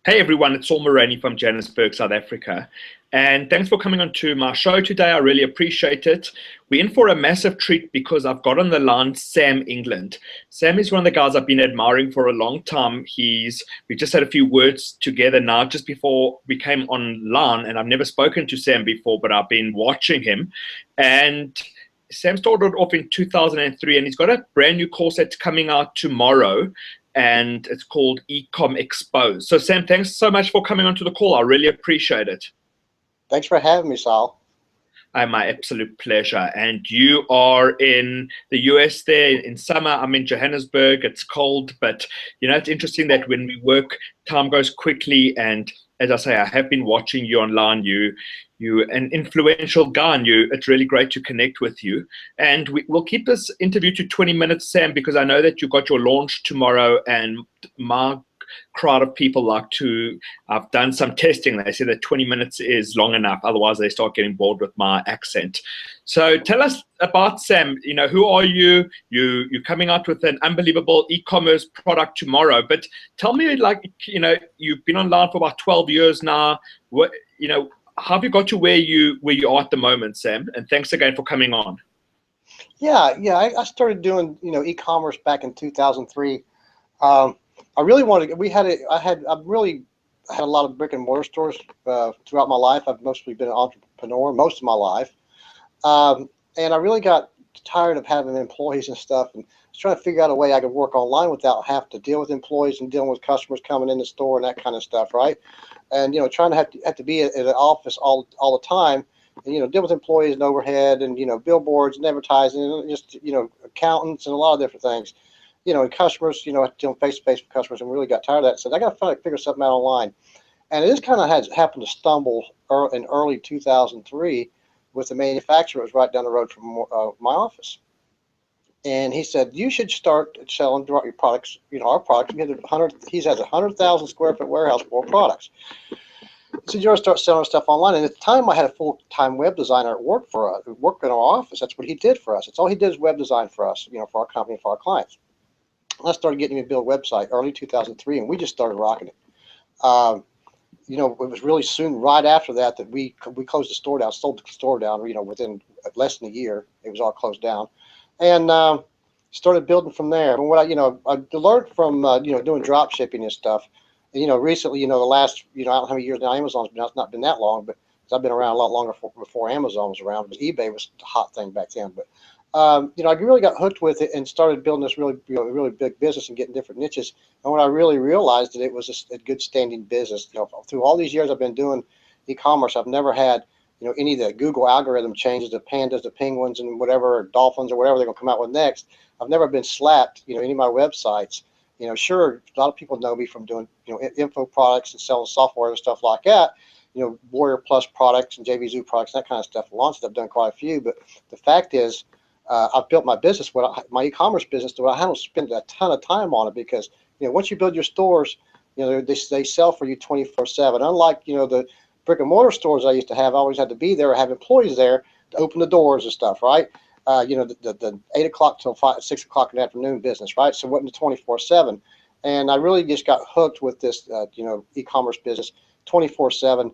Hey everyone, it's Saul Maraney from Johannesburg, South Africa. And thanks for coming on to my show today. I really appreciate it. We're in for a massive treat because I've got on the line Sam England. Sam is one of the guys I've been admiring for a long time. We just had a few words together now just before we came online, and I've never spoken to Sam before, but I've been watching him. And Sam started off in 2003, and he's got a brand new course that's coming out tomorrow, and it's called Ecom Exposed. So Sam, thanks so much for coming onto the call. I really appreciate it. Thanks for having me, Saul. My absolute pleasure. And you are in the US there in summer. I'm in Johannesburg. It's cold, but it's interesting that when we work, time goes quickly. And as I say, I have been watching you online. You're an influential guy, and it's really great to connect with you. And we'll keep this interview to 20 minutes, Sam, because I know that you got your launch tomorrow, and my crowd of people I've done some testing. They say that 20 minutes is long enough. Otherwise, they start getting bored with my accent. So tell us about Sam. Who are you? You're coming out with an unbelievable e-commerce product tomorrow. But tell me, you've been online for about 12 years now. How have you got to where you are at the moment, Sam? And thanks again for coming on. Yeah. I started doing e-commerce back in 2003. I really wanted. I really had a lot of brick and mortar stores throughout my life. I've mostly been an entrepreneur most of my life, and I really got tired of having employees and stuff, and was trying to figure out a way I could work online without having to deal with employees and dealing with customers coming in the store and that kind of stuff, right? And trying to have to be at an office all the time, and deal with employees and overhead and billboards and advertising and just accountants and a lot of different things. And customers, dealing face to face with customers, and really got tired of that. So I got to figure something out online, and it just kind of happened to stumble in early 2003 with the manufacturer that was right down the road from my office, and he said you should start selling your products. Our products. He has a 100,000 square foot warehouse for products. So you ought to start selling stuff online. And at the time, I had a full-time web designer at work for us, who worked in our office. That's what he did for us. That's all he did is web design for us, for our company, for our clients. I started getting him to build a website early 2003, and we just started rocking it. It was really soon right after that we closed the store down, sold the store down. Within less than a year, it was all closed down, and started building from there. And what I learned from doing drop shipping and stuff. And, recently, the last I don't know how many years now. Amazon's not been that long, but I've been around a lot longer before Amazon was around. But eBay was the hot thing back then. But I really got hooked with it and started building this really big business and getting different niches. And when I really realized that it was a good standing business, through all these years I've been doing e-commerce, I've never had, any of the Google algorithm changes, the pandas, the penguins, and whatever, or dolphins, or whatever they're going to come out with next. I've never been slapped, any of my websites. Sure, a lot of people know me from doing, info products and selling software and stuff like that. Warrior Plus products and JVZoo products, that kind of stuff. Launches, I've done quite a few, but the fact is, I've built my business, my e-commerce business, to where I don't spend a ton of time on it because, once you build your stores, they sell for you 24/7. Unlike, the brick and mortar stores I used to have, I always had to be there or have employees there to open the doors and stuff, right? The 8 o'clock till 6 o'clock in the afternoon business, right? So it wasn't 24/7. And I really just got hooked with this, e-commerce business 24/7,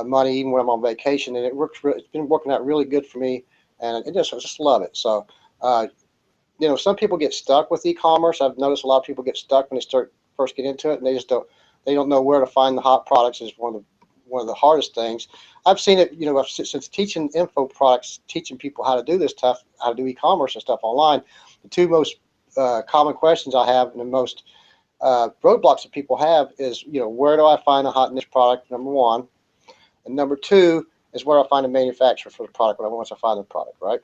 money, even when I'm on vacation. And it's been working out really good for me. And I just love it. So, some people get stuck with e-commerce. I've noticed a lot of people get stuck when they first get into it, and they don't know where to find the hot products. Is one of the hardest things. I've seen it, since teaching info products, teaching people how to do this stuff, how to do e-commerce and stuff online. The two most common questions I have, and the most roadblocks that people have is, where do I find a hot niche product? Number one, and number two is where I find a manufacturer for the product once I find the product, right?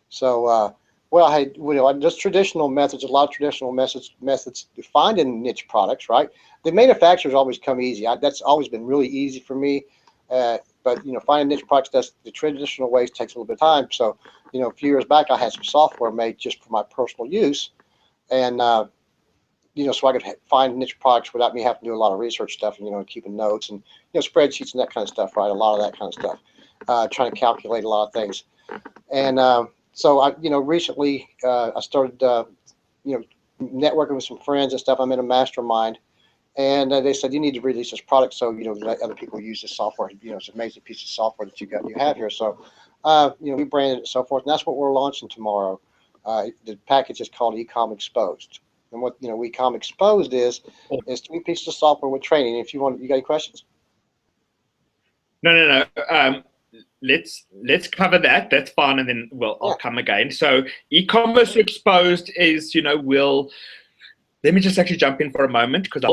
So, just traditional methods, a lot of traditional methods to finding niche products, right? The manufacturers always come easy. That's always been really easy for me. But finding niche products, that's the traditional ways, takes a little bit of time. So, a few years back, I had some software made just for my personal use, and so I could find niche products without me having to do a lot of research stuff and, keeping notes and, spreadsheets and that kind of stuff, right? A lot of that kind of stuff, trying to calculate a lot of things. And so I, recently I started, networking with some friends and stuff. I'm in a mastermind, And they said, you need to release this product so, let other people use this software. It's an amazing piece of software that you have here. So, we branded it and so forth. And that's what we're launching tomorrow. The package is called Ecom Exposed. And what, Ecom Exposed is 3 pieces of software with training. If you got any questions? No. Let's cover that. That's fine, and then I'll come again. So, e-commerce exposed is, let me just actually jump in for a moment because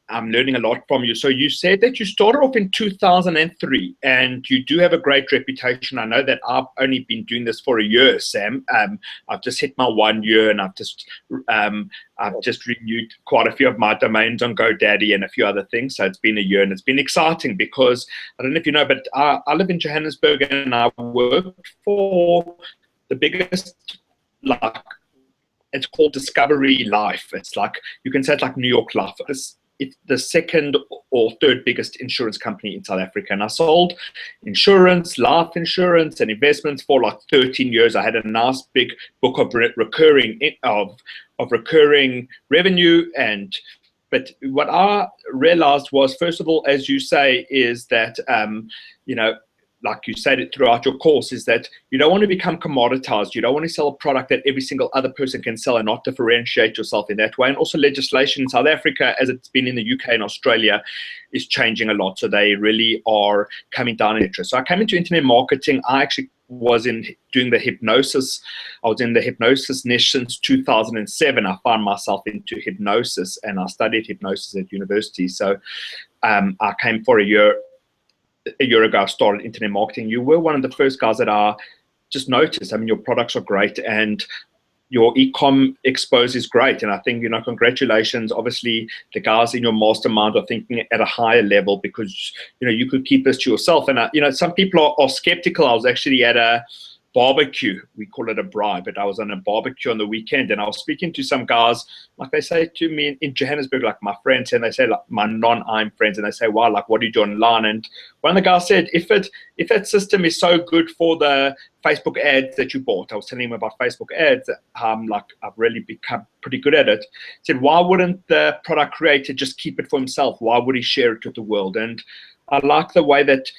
I'm learning a lot from you. So you said that you started off in 2003, and you do have a great reputation. I know that I've only been doing this for a year, Sam. I've just hit my 1 year, and I've just renewed quite a few of my domains on GoDaddy and a few other things. So it's been a year, and it's been exciting because I don't know if you know, but I live in Johannesburg, and I worked for the biggest, it's called Discovery Life. It's like, you can say it's like New York Life. It's the second or third biggest insurance company in South Africa. And I sold insurance, life insurance, and investments for like 13 years. I had a nice big book of recurring revenue. But what I realized was, first of all, as you say, is that like you said it throughout your course, is that you don't want to become commoditized. You don't want to sell a product that every single other person can sell and not differentiate yourself in that way. And also legislation in South Africa, as it's been in the UK and Australia, is changing a lot. So they really are coming down in interest. So I came into internet marketing. I actually was doing the hypnosis. I was in the hypnosis niche since 2007. I found myself into hypnosis, and I studied hypnosis at university. So I came for a year ago. I started internet marketing. You were one of the first guys that I just noticed. I mean, your products are great, and your Ecom Expose is great. And I think, congratulations. Obviously, the guys in your mastermind are thinking at a higher level, because, you could keep this to yourself. And, some people are skeptical. I was actually at a barbecue. We call it a bribe, but I was on a barbecue on the weekend, and I was speaking to some guys, like they say to me in Johannesburg, like my friends, and they say, like my non-IM friends, and they say, wow, like, what do you do online? And one of the guys said, if that system is so good for the Facebook ads that you bought, I was telling him about Facebook ads, like, I've really become pretty good at it. He said, why wouldn't the product creator just keep it for himself? Why would he share it with the world? And I like the way that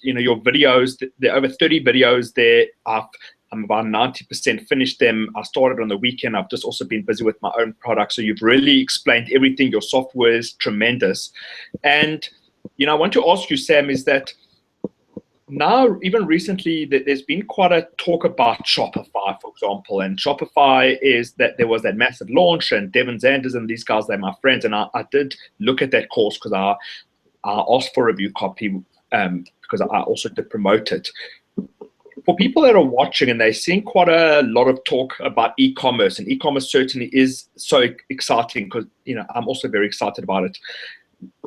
your videos, there are over 30 videos there. I'm about 90% finished them. I started on the weekend. I've just also been busy with my own product. So you've really explained everything. Your software is tremendous. And, I want to ask you, Sam, is that now, even recently, there's been quite a talk about Shopify, for example. And Shopify is that there was that massive launch, and Devin Zanders and these guys, they're my friends. And I did look at that course because I asked for a review copy because I also did promote it. For people that are watching, and they're seeing quite a lot of talk about e-commerce, and e-commerce certainly is so exciting because, I'm also very excited about it.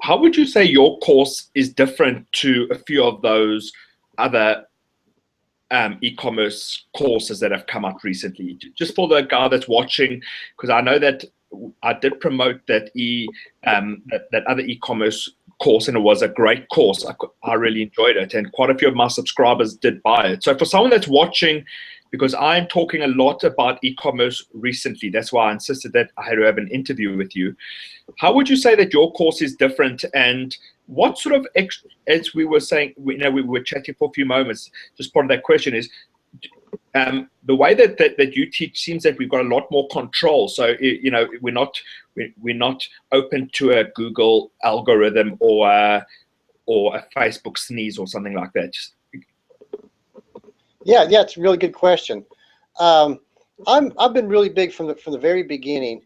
How would you say your course is different to a few of those other e-commerce courses that have come out recently? Just for the guy that's watching, because I know that I did promote that that other e-commerce course, and it was a great course. I really enjoyed it, and quite a few of my subscribers did buy it. So for someone that's watching, because I'm talking a lot about e-commerce recently, that's why I insisted that I had to have an interview with you. How would you say that your course is different, and what sort of, as we were saying, we were chatting for a few moments, just part of that question is, the way that you teach seems that we've got a lot more control. So we're not open to a Google algorithm or a Facebook sneeze or something like that. Yeah, it's a really good question. I've been really big from the very beginning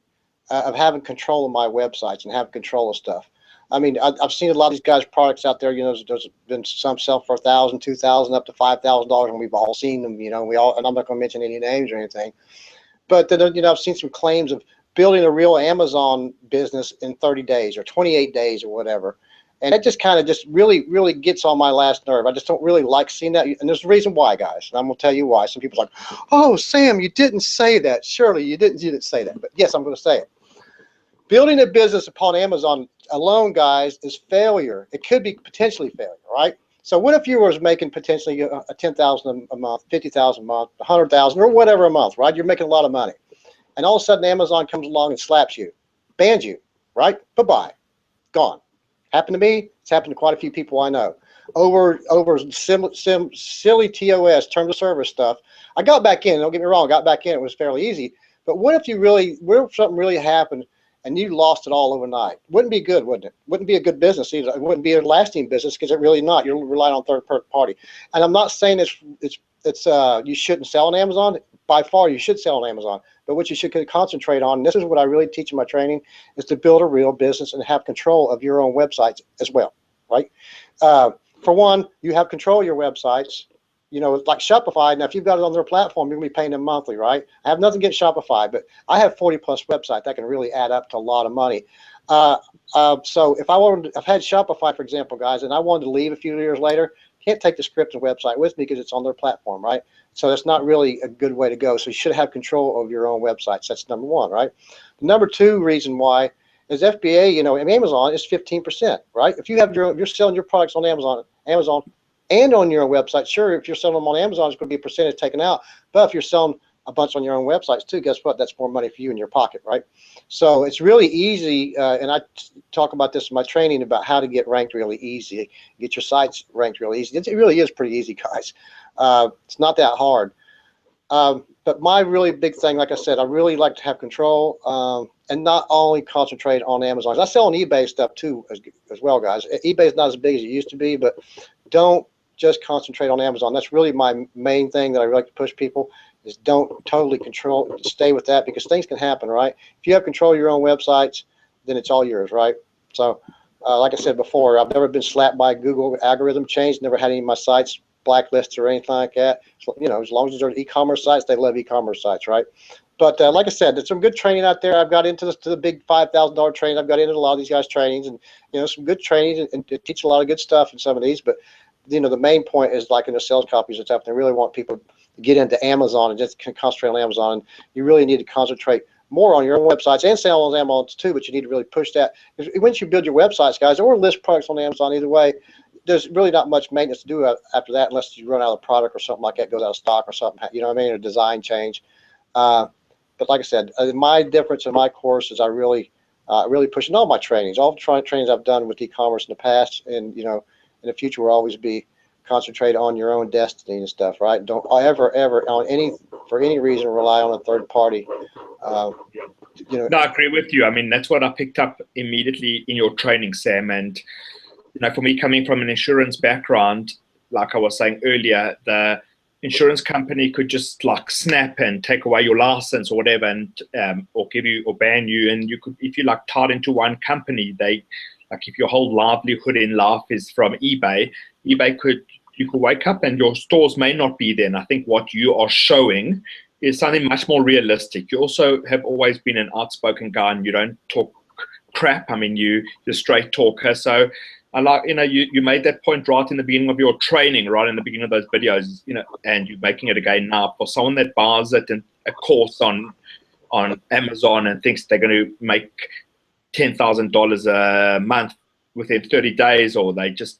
of having control of my websites and having control of stuff. I mean, I've seen a lot of these guys' products out there. There's been some sell for $1,000, $2,000, up to $5,000, and we've all seen them. And I'm not going to mention any names or anything. But then, I've seen some claims of building a real Amazon business in 30 days or 28 days or whatever. And that just kind of really, really gets on my last nerve. I just don't really like seeing that. And there's a reason why, guys. And I'm going to tell you why. Some people are like, oh, Sam, you didn't say that. Surely you didn't say that. But yes, I'm going to say it. Building a business upon Amazon alone, guys, is failure. It could be potentially failure, right? So what if you were making potentially a $10,000 a month, $50,000 a month, $100,000 or whatever a month, right? You're making a lot of money. And all of a sudden Amazon comes along and slaps you, bans you, right? Bye-bye, gone. Happened to me. It's happened to quite a few people I know. Over silly TOS, terms of service stuff. I got back in. Don't get me wrong. I got back in. It was fairly easy. But what if something really happened and you lost it all overnight? Wouldn't be good, wouldn't it? Wouldn't be a good business either. It wouldn't be a lasting business because it really not. You're relying on third party. And I'm not saying you shouldn't sell on Amazon. By far, you should sell on Amazon. But what you should concentrate on, and this is what I really teach in my training, is to build a real business and have control of your own websites as well, right? For one, you have control of your websites. You know, like Shopify. Now, if you've got it on their platform, you're going to be paying them monthly, right? I have nothing against Shopify, but I have 40 plus websites that can really add up to a lot of money. So if I've had Shopify, for example, guys, and I wanted to leave a few years later, can't take the script and website with me because it's on their platform, right? So that's not really a good way to go. So you should have control of your own websites. That's number one, right? The number two reason why is FBA, you know, in Amazon is 15%, right? If you have if you're selling your products on Amazon and on your own website, sure, if you're selling them on Amazon, it's going to be a percentage taken out. But if you're selling a bunch on your own websites too, guess what? That's more money for you in your pocket, right? So it's really easy, and I talk about this in my training about how to get ranked really easy, get your sites ranked really easy. It really is pretty easy, guys. It's not that hard. But my really big thing, like I said, I really like to have control and not only concentrate on Amazon. I sell on eBay stuff too as well, guys. eBay is not as big as it used to be, but don't just concentrate on Amazon. That's really my main thing that I like to push people is don't totally stay with that because things can happen, right? If you have control of your own websites, then it's all yours, right? So like I said before, I've never been slapped by a Google algorithm change, never had any of my sites blacklisted or anything like that. So, you know, as long as they're e-commerce sites, they love e-commerce sites, right? But like I said, there's some good training out there. I've got into the big $5,000 training. I've got into a lot of these guys' trainings, and you know, some good trainings and teach a lot of good stuff in some of these. But you know, the main point is like in the sales copies and stuff. They really want people to get into Amazon and just concentrate on Amazon. And you really need to concentrate more on your own websites and sell on Amazon too. But you need to really push that. Once you build your websites, guys, or list products on Amazon, either way, there's really not much maintenance to do after that unless you run out of product or something like that goes out of stock or something. You know what I mean? Or design change. But like I said, my difference in my course is I really push in all my trainings. All the trainings I've done with e-commerce in the past, and you know, in the future will always be concentrate on your own destiny and stuff, right? Don't ever for any reason rely on a third party. You know. No, I agree with you. I mean, that's what I picked up immediately in your training, Sam. And you know, for me, coming from an insurance background, like I was saying earlier, the insurance company could just like snap and take away your license or whatever, and or give you or ban you, and you could, if you like tied into one company, they like if your whole livelihood in life is from eBay, you could wake up and your stores may not be there. And I think what you are showing is something much more realistic. You also have always been an outspoken guy, and you don't talk crap. I mean, you're a straight talker. So I like, you know, you made that point right in the beginning of your training, right in the beginning of those videos, you know, and you're making it again now for someone that buys it in a course on Amazon and thinks they're going to make $10,000 a month within 30 days, or they just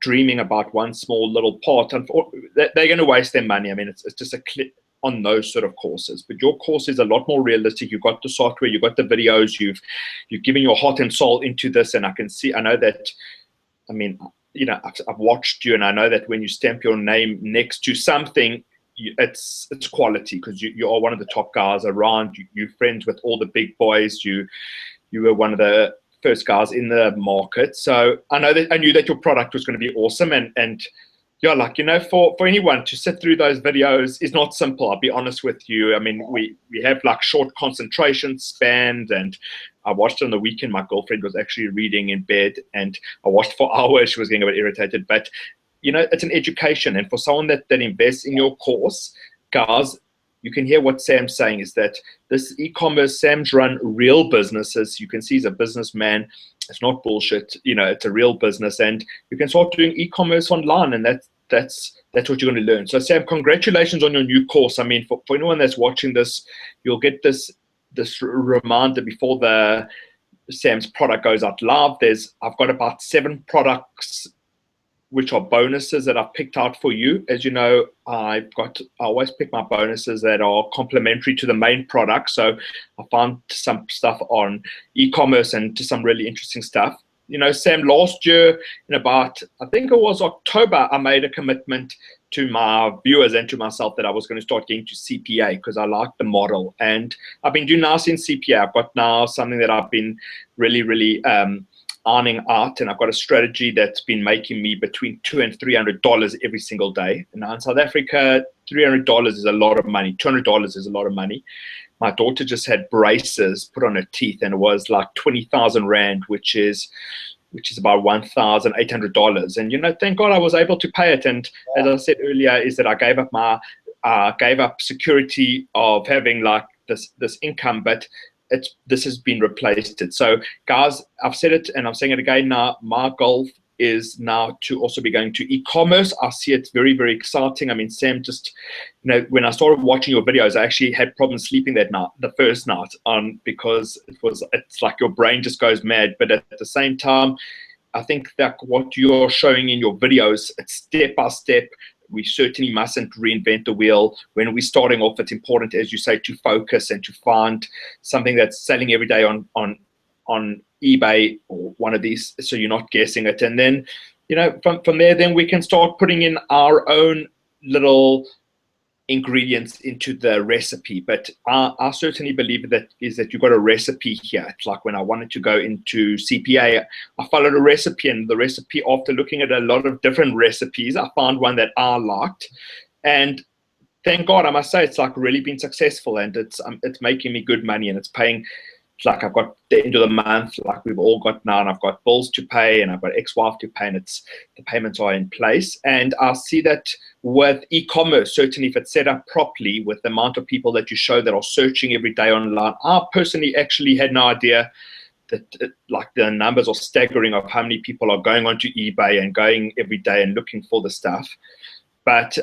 dreaming about one small little part, and they're going to waste their money. I mean, it's just a clip on those sort of courses, but your course is a lot more realistic. You've got the software, you've got the videos, you've given your heart and soul into this, and I know that, I mean, you know, I've watched you, and I know that when you stamp your name next to something, it's quality, because you are one of the top guys around. You're friends with all the big boys. You were one of the first guys in the market, so I knew that your product was going to be awesome, and yeah, like, you know, for anyone to sit through those videos is not simple. I'll be honest with you. I mean, we have like short concentration spans, and I watched on the weekend. My girlfriend was actually reading in bed, and I watched for hours. She was getting a bit irritated, but you know, it's an education. And for someone that invests in your course, guys, you can hear what Sam's saying is that this e-commerce, Sam's run real businesses. You can see he's a businessman. It's not bullshit. You know, it's a real business, and you can start doing e-commerce online, and that's what you're going to learn. So Sam, congratulations on your new course. I mean, for anyone that's watching this, you'll get this reminder before Sam's product goes out live. I've got about 7 products which are bonuses that I've picked out for you. As you know, I always pick my bonuses that are complementary to the main product. So I found some stuff on e-commerce and to some really interesting stuff. You know, Sam, last year in about, I think it was October, I made a commitment to my viewers and to myself that I was going to start getting to CPA because I liked the model. And I've been doing now since CPA. I've got now something that I've been really ironing out, and I've got a strategy that's been making me between $200 and $300 every single day. And now in South Africa, $300 is a lot of money. $200 is a lot of money. My daughter just had braces put on her teeth, and it was like 20,000 Rand, which is about $1,800. And, you know, thank God I was able to pay it. And as I said earlier, is that I gave up security of having like this income, but this has been replaced. So guys, I've said it and I'm saying it again now, my goal is now to also be going to e-commerce. I see it's very exciting. I mean, Sam, just, you know, when I started watching your videos, I actually had problems sleeping that night, the first night, because it's like your brain just goes mad. But at the same time, I think that what you're showing in your videos, it's step by step. We certainly mustn't reinvent the wheel. When we're starting off, it's important, as you say, to focus and to find something that's selling every day on eBay or one of these, so you're not guessing it. And then, you know, from there, then we can start putting in our own little ingredients into the recipe. But I certainly believe that you've got a recipe here. It's like when I wanted to go into CPA, I followed a recipe, and the recipe, after looking at a lot of different recipes, I found one that I liked. And thank God, I must say, it's like really been successful, and it's making me good money, and it's paying. It's like I've got the end of the month, like we've all got now, and I've got bills to pay, and I've got ex-wife to pay, and the payments are in place. And I see that with e-commerce, certainly if it's set up properly with the amount of people that you show that are searching every day online. I personally actually had no idea that like the numbers are staggering of how many people are going onto eBay and going every day and looking for the stuff. But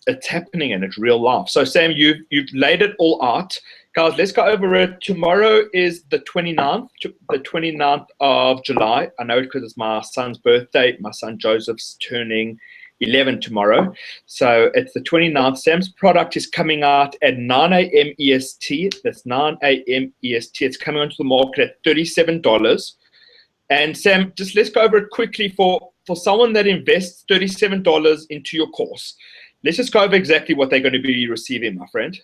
it's happening and it's real life. So Sam, you've laid it all out. Guys, let's go over it. Tomorrow is the 29th of July. I know it because it's my son's birthday. My son Joseph's turning 11 tomorrow. So it's the 29th. Sam's product is coming out at 9 a.m. EST. That's 9 a.m. EST. It's coming onto the market at $37. And Sam, just let's go over it quickly for someone that invests $37 into your course. Let's just go over exactly what they're going to be receiving, my friend.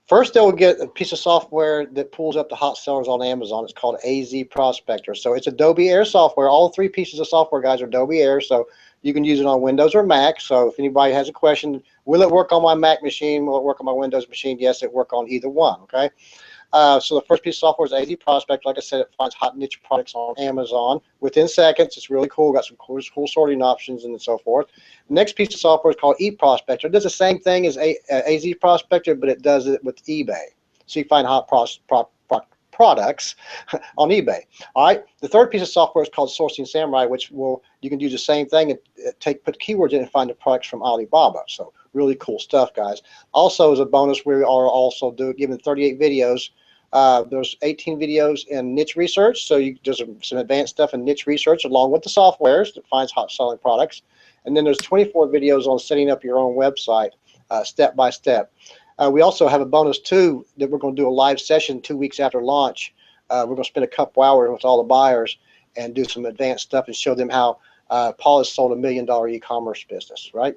First, they will get a piece of software that pulls up the hot sellers on Amazon. It's called AZ Prospector. So it's Adobe Air software. All three pieces of software, guys, are Adobe Air. So you can use it on Windows or Mac. So if anybody has a question, will it work on my Mac machine? Will it work on my Windows machine? Yes, it work on either one, okay? So the first piece of software is AZ Prospect. Like I said, it finds hot niche products on Amazon within seconds. It's really cool. Got some cool sorting options and so forth. The next piece of software is called eProspector. It does the same thing as AZ Prospector, but it does it with eBay. So you find hot products on eBay. All right. The third piece of software is called Sourcing Samurai, which you can do the same thing and put keywords in and find the products from Alibaba. So really cool stuff, guys. Also, as a bonus, we are also giving 38 videos. There's 18 videos in niche research, so there's some advanced stuff in niche research along with the softwares that finds hot selling products. And then there's 24 videos on setting up your own website step by step. We also have a bonus too that we're going to do a live session 2 weeks after launch. We're going to spend a couple hours with all the buyers and do some advanced stuff and show them how Paul has sold $1 million e-commerce business, right?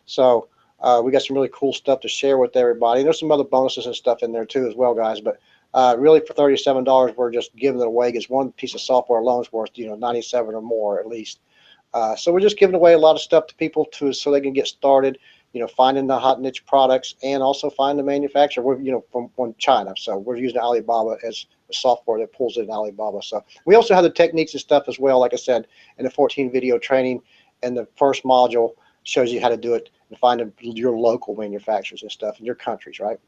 So we got some really cool stuff to share with everybody. There's some other bonuses and stuff in there too as well, guys. But really, for $37, we're just giving it away because one piece of software alone is worth, you know, 97 or more at least. So we're just giving away a lot of stuff to people so they can get started, you know, finding the hot niche products and also find the manufacturer. We're, you know, from China. So we're using Alibaba as a software that pulls it in Alibaba. So we also have the techniques and stuff as well. Like I said, in the 14 video training, and the first module shows you how to do it and find your local manufacturers and stuff in your countries, right?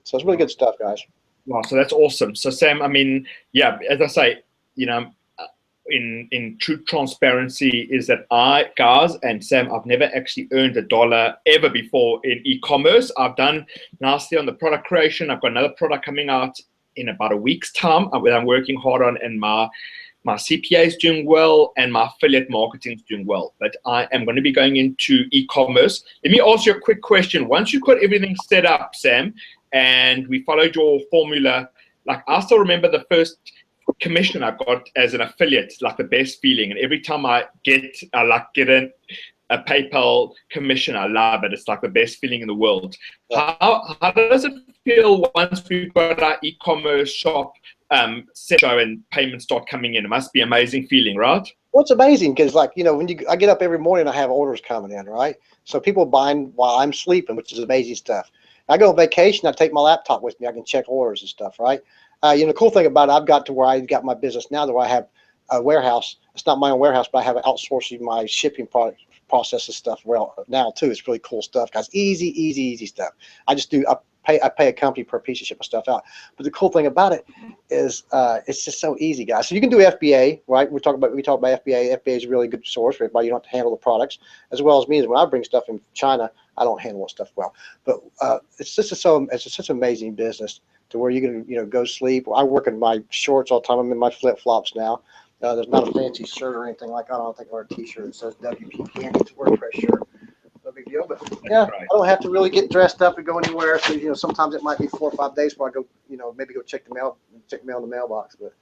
So it's really good stuff, guys. Wow, so that's awesome. So Sam, I mean, yeah, as I say, you know, in true transparency is that guys, and Sam, I've never actually earned $1 ever before in e-commerce. I've done nicely on the product creation. I've got another product coming out in about a week's time that I'm working hard on, and my CPA is doing well, and my affiliate marketing is doing well. But I am going to be going into e-commerce. Let me ask you a quick question. Once you've got everything set up, Sam, and we followed your formula, like I still remember the first commission I got as an affiliate. It's like the best feeling. And every time I get a PayPal commission, I love it. It's like the best feeling in the world. How does it feel once we've got our e-commerce shop set and payments start coming in? It must be an amazing feeling, right? Well, it's amazing because, like, you know, I get up every morning, I have orders coming in, right? So people buying while I'm sleeping, which is amazing stuff. I go on vacation, I take my laptop with me, I can check orders and stuff, right? You know, the cool thing about it, I've got to where I got my business now, where I have a warehouse. It's not my own warehouse, but I have outsourcing my shipping processes stuff. Well, now too, it's really cool stuff, guys. Easy stuff. I pay a company per piece to ship my stuff out. But the cool thing about it is it's just so easy, guys. So you can do FBA, right? We talk about FBA. FBA is a really good source for everybody. You don't have to handle the products, as well as me. When I bring stuff in China, I don't handle that stuff well. But it's such an amazing business to where you can go sleep. I work in my shorts all the time. I'm in my flip flops now. There's not a fancy shirt or anything like that. I don't think I wear a T-shirt that says WP. It's a WordPress shirt. No big deal. But yeah, I don't have to really get dressed up and go anywhere. So sometimes it might be 4 or 5 days before I go. Maybe go check the mail in the mailbox. But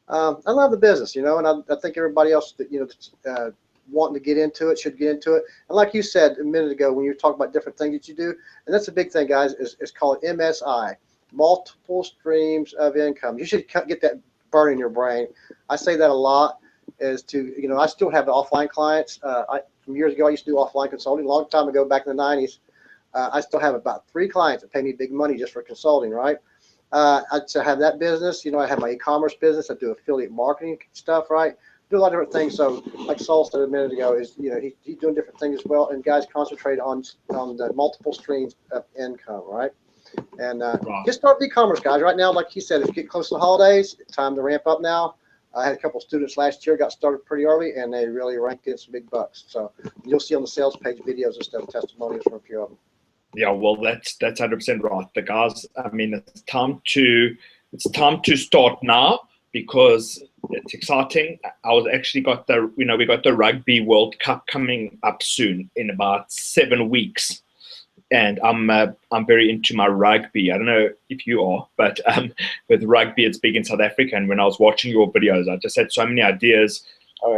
I love the business. And I think everybody else that wanting to get into it should get into it. And like you said a minute ago, when you talk about different things that you do, and that's a big thing, guys. Is called MSI, multiple streams of income. You should get that burn in your brain. I say that a lot. Is to I still have the offline clients. From years ago, I used to do offline consulting. A long time ago, back in the 90s, I still have about 3 clients that pay me big money just for consulting. Right? I have that business. I have my e-commerce business. I do affiliate marketing stuff. Right? Do a lot of different things. So, like Saul said a minute ago, is he's doing different things as well. And guys, concentrate on the multiple streams of income. Right? And just start e-commerce, guys. Right now, like he said, if you get close to the holidays, it's time to ramp up now. I had a couple of students last year, got started pretty early, and they really ranked in some big bucks. So you'll see on the sales page videos and stuff, testimonials from a few of them. Yeah, well, that's 100% right. The guys, I mean, it's time to start now because it's exciting. I was actually we got the Rugby World Cup coming up soon in about 7 weeks. And I'm very into my rugby. I don't know if you are, but with rugby, it's big in South Africa. And when I was watching your videos, I just had so many ideas,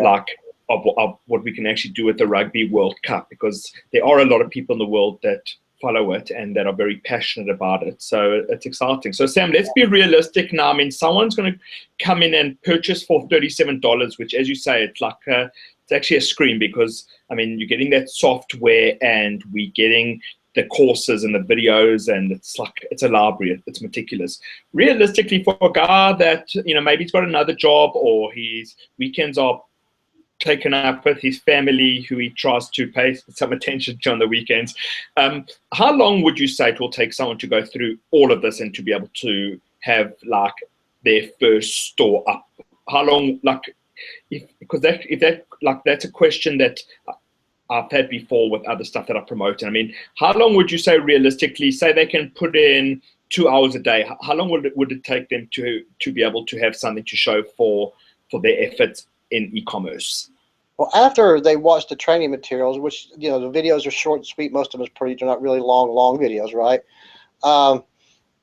like of what we can actually do with the Rugby World Cup, because there are a lot of people in the world that follow it and that are very passionate about it. So it's exciting. So Sam, let's be realistic now. I mean, someone's going to come in and purchase for $37, which, as you say, it's like it's actually a scream, because I mean, you're getting that software and we're getting the courses and the videos, and it's a library. It's meticulous. Realistically, for a guy that maybe he's got another job or his weekends are taken up with his family, who he tries to pay some attention to on the weekends, how long would you say it will take someone to go through all of this and to be able to have like their first store up? How long, that's a question that I've had before with other stuff that I promote. I mean, how long would you say realistically, say they can put in 2 hours a day, how long would it take them to be able to have something to show for their efforts in e-commerce? Well, after they watch the training materials, which, the videos are short and sweet, most of them they're not really long videos, right?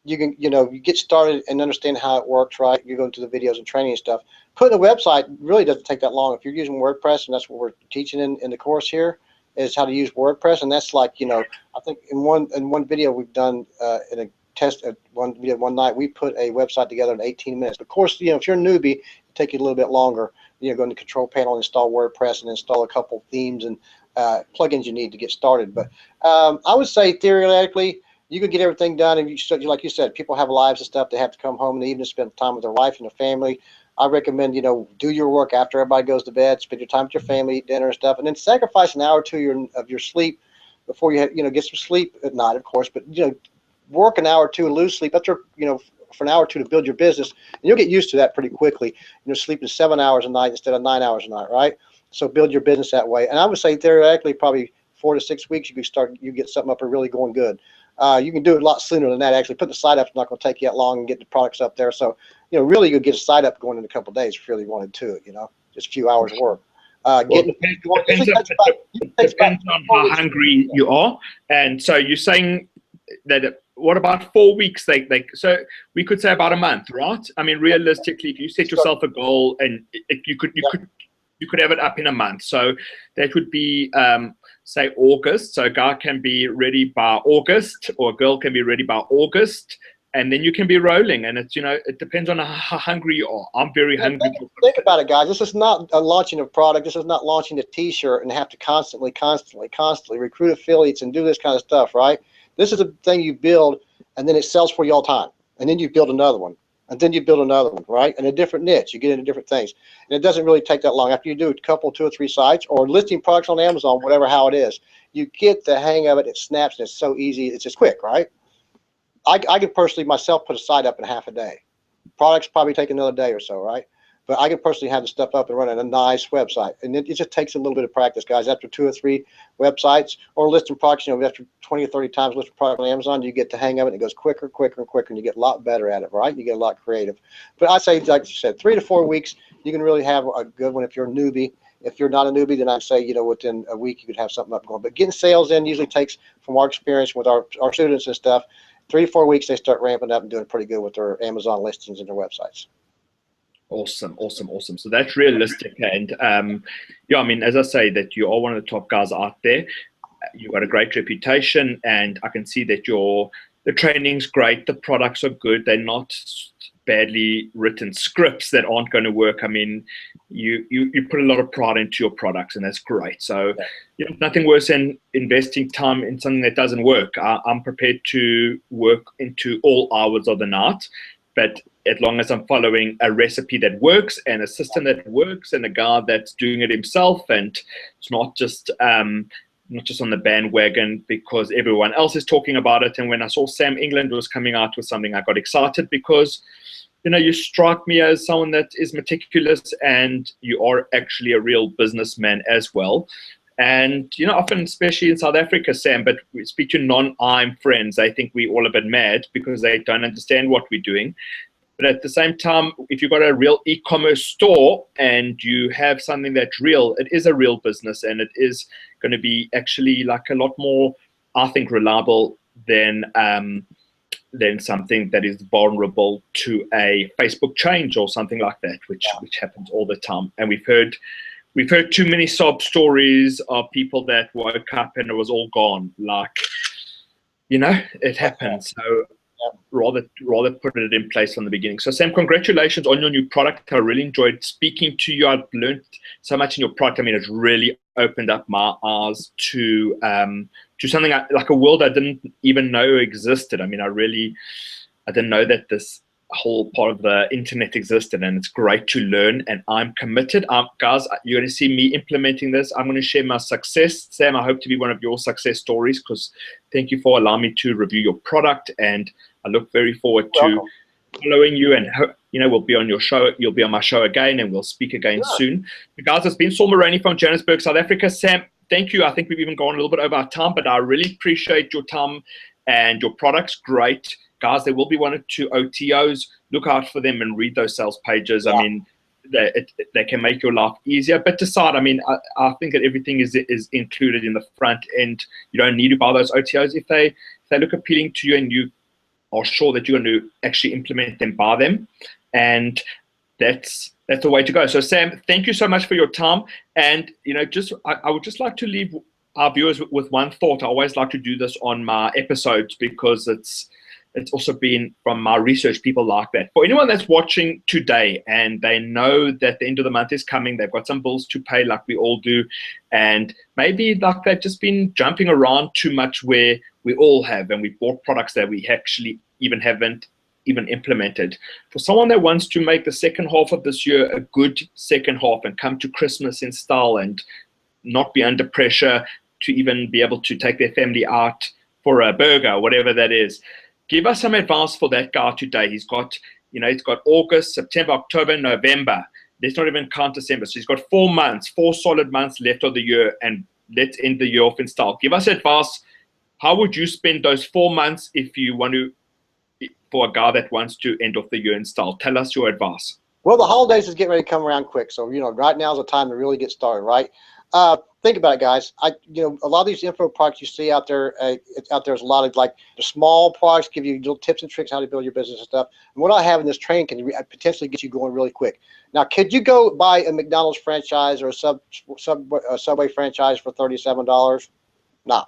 You can, you get started and understand how it works, right? You go into the videos and training and stuff. Putting a website really doesn't take that long. If you're using WordPress, and that's what we're teaching in the course here, is how to use WordPress. And that's like, I think in one video we've done in a test one night, we put a website together in 18 minutes. Of course, if you're a newbie, it take you a little bit longer. Go in the control panel, install WordPress, and install a couple themes and plugins you need to get started. But I would say theoretically, you could get everything done, and like you said, people have lives and stuff. They have to come home in the evening, spend time with their wife and their family. I recommend, do your work after everybody goes to bed, spend your time with your family, eat dinner and stuff, and then sacrifice an hour or two of your sleep before you get some sleep at night, of course. But work an hour or two and lose sleep after for an hour or two to build your business, and you'll get used to that pretty quickly. Sleeping 7 hours a night instead of 9 hours a night, right? So build your business that way. And I would say theoretically, probably 4 to 6 weeks, you get something up and really going good. You can do it a lot sooner than that. Actually, put the site up is not going to take you that long and get the products up there. So, really, you could get a site up going in a couple of days if you really wanted to. Just a few hours work. Well, it depends on how hungry you are. And so you're saying that what about 4 weeks? So we could say about a month, right? I mean, realistically, if you set yourself a goal and you could have it up in a month. So that would be say August. So a guy can be ready by August, or a girl can be ready by August, and then you can be rolling. And it's it depends on how hungry you are. I'm very hungry. Think about it, guys. This is not launching a product. This is not launching a T-shirt and have to constantly recruit affiliates and do this kind of stuff, right? This is a thing you build, and then it sells for you all the time. And then you build another one, and then you build another one, right? And a different niche. You get into different things. And it doesn't really take that long. After you do a couple, 2 or 3 sites, or listing products on Amazon, whatever how it is, you get the hang of it. It snaps, and it's so easy. It's just quick, right? I could personally myself put a site up in half a day. Products probably take another day or so, right? But I could personally have the stuff up and running a nice website. And it just takes a little bit of practice, guys. After 2 or 3 websites or listing products, after 20 or 30 times listing product on Amazon, you get the hang of it. And it goes quicker, and you get a lot better at it, right? You get a lot creative. But I say, like you said, 3 to 4 weeks, you can really have a good one if you're a newbie. If you're not a newbie, then I'd say, within a week, you could have something up going. But getting sales in usually takes, from our experience with our students and stuff, 3 to 4 weeks, they start ramping up and doing pretty good with their Amazon listings and their websites. Awesome. So that's realistic. And I mean, as I say, that you are one of the top guys out there. You've got a great reputation, and I can see that the training's great. The products are good. They're not badly written scripts that aren't going to work. I mean, you put a lot of pride into your products, and that's great. So nothing worse than investing time in something that doesn't work. I'm prepared to work into all hours of the night, but as long as I'm following a recipe that works and a system that works and a guy that's doing it himself, and it's not just on the bandwagon because everyone else is talking about it. And when I saw Sam England was coming out with something, I got excited because you strike me as someone that is meticulous, and you are actually a real businessman as well. And often, especially in South Africa, Sam, but we speak to non-IM friends, they think we're all a bit mad because they don't understand what we're doing. But at the same time, if you've got a real e-commerce store and you have something that's real, it is a real business, and it is going to be actually like a lot more, I think, reliable than something that is vulnerable to a Facebook change or something like that, which happens all the time. And we've heard too many sob stories of people that woke up and it was all gone. Like, it happens. So rather put it in place from the beginning. So Sam, congratulations on your new product. I really enjoyed speaking to you. I've learned so much in your product. I mean, it's really opened up my eyes to something like a world I didn't even know existed. I mean, I didn't know that this whole part of the internet existed, and it's great to learn, and I'm committed. Guys, you're going to see me implementing this. I'm going to share my success. Sam, I hope to be one of your success stories, because thank you for allowing me to review your product, and I look very forward to following you, and we'll be on your show. You'll be on my show again, and we'll speak again soon. Guys, it's been Saul Maraney from Johannesburg, South Africa. Sam, thank you. I think we've even gone a little bit over our time, but I really appreciate your time, and your product's great. Guys, there will be 1 or 2 OTOs. Look out for them and read those sales pages. I mean, they can make your life easier. But decide, I mean, I think that everything is included in the front end. You don't need to buy those OTOs. If they look appealing to you and you are sure that you're going to actually implement them, buy them. And that's the way to go. So, Sam, thank you so much for your time. And, I would just like to leave our viewers with one thought. I always like to do this on my episodes because it's also been from my research, people like that. For anyone that's watching today and they know that the end of the month is coming, they've got some bills to pay like we all do, and maybe like they've just been jumping around too much where we all have, and we bought products that we actually haven't even implemented. For someone that wants to make the second half of this year a good second half and come to Christmas in style and not be under pressure to even be able to take their family out for a burger, whatever that is, give us some advice for that guy today. He's got, he's got August, September, October, November. Let's not even count December. So he's got 4 months, 4 solid months left of the year, and let's end the year off in style. Give us advice How would you spend those 4 months if you want to, for a guy that wants to end off the year in style? Tell us your advice. Well, the holidays is getting ready to come around quick, so right now is the time to really get started, right? Think about it, guys. A lot of these info products you see out there, there's a lot of like the small products give you little tips and tricks how to build your business and stuff. And what I have in this training can potentially get you going really quick. Now, could you go buy a McDonald's franchise or a Subway franchise for $37? No.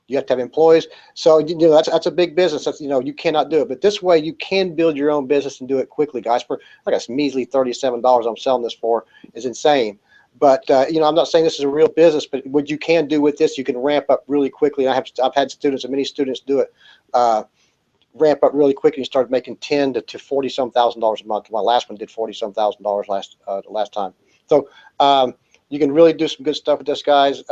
You have to have employees. So that's a big business. That's you cannot do it. But this way you can build your own business and do it quickly, guys. For like a measly $37 I'm selling this for is insane. But I'm not saying this is a real business, but what you can do with this, you can ramp up really quickly. I've had students, and many students do it, ramp up really quick, and you start making $10,000 to $40-some thousand a month. My last one did $40-some thousand the last time. So you can really do some good stuff with this, guys.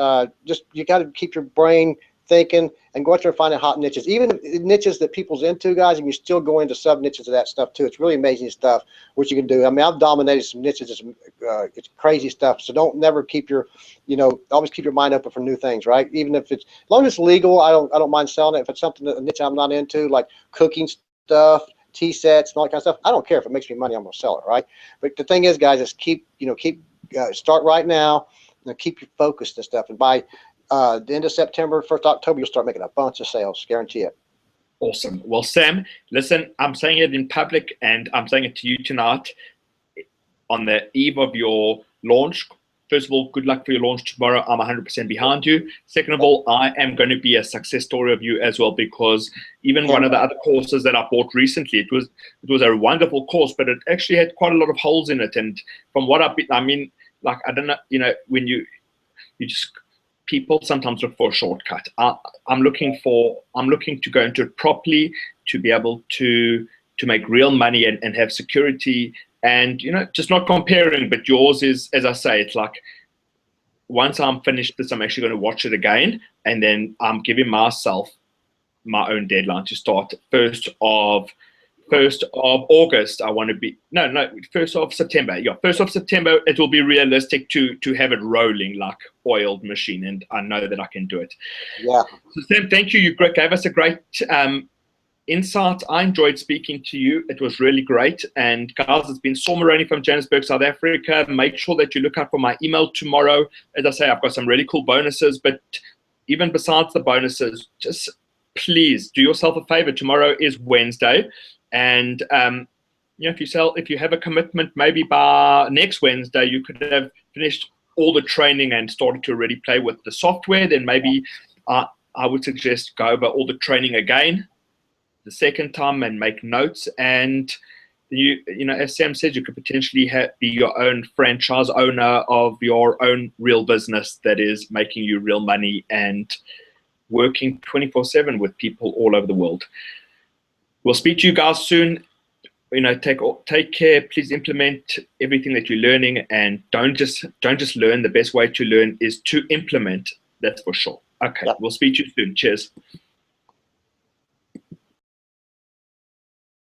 Just you got to keep your brain thinking and go out there and find hot niches, even niches that people's into, guys, and you still go into sub niches of that stuff too. It's really amazing stuff what you can do. I mean, I've dominated some niches. It's crazy stuff. So never keep your, always keep your mind open for new things, right? Even if it's, as long as it's legal, I don't mind selling it. If it's something a niche I'm not into, like cooking stuff, tea sets, and all that kind of stuff, I don't care. If it makes me money, I'm gonna sell it, right? But the thing is, guys, is start right now and keep your focus and stuff, and by the end of September, 1st October, you'll start making a bunch of sales, guarantee it. Awesome. Well, Sam, listen, I'm saying it in public, and I'm saying it to you tonight on the eve of your launch. First of all, good luck for your launch tomorrow. I'm 100% behind you. Second of all, I am going to be a success story of you as well, because even one of the other courses that I bought recently, it was a wonderful course, but it actually had quite a lot of holes in it. And from what I mean, like, I don't know, when you just, people sometimes look for a shortcut. I'm looking to go into it properly, to be able to make real money and have security, and just not comparing. But yours is, as I say, it's like, once I'm finished this, I'm actually going to watch it again, and then I'm giving myself my own deadline to start 1st of August. I want to be 1st of September. Yeah, 1st of September. It will be realistic to have it rolling like oiled machine, and I know that I can do it. Yeah. So Sam, thank you. You gave us a great insight. I enjoyed speaking to you. It was really great. And guys, it's been Saul Maraney from Johannesburg, South Africa. Make sure that you look out for my email tomorrow. As I say, I've got some really cool bonuses, but even besides the bonuses, just please do yourself a favor. Tomorrow is Wednesday. And if you have a commitment, maybe by next Wednesday you could have finished all the training and started to already play with the software. Then maybe I would suggest go over all the training again the second time and make notes. And as Sam said, you could potentially be your own franchise owner of your own real business that is making you real money and working 24/7 with people all over the world. We'll speak to you guys soon. Take care. Please implement everything that you're learning, and don't just learn. The best way to learn is to implement. That's for sure. Okay, We'll speak to you soon. Cheers.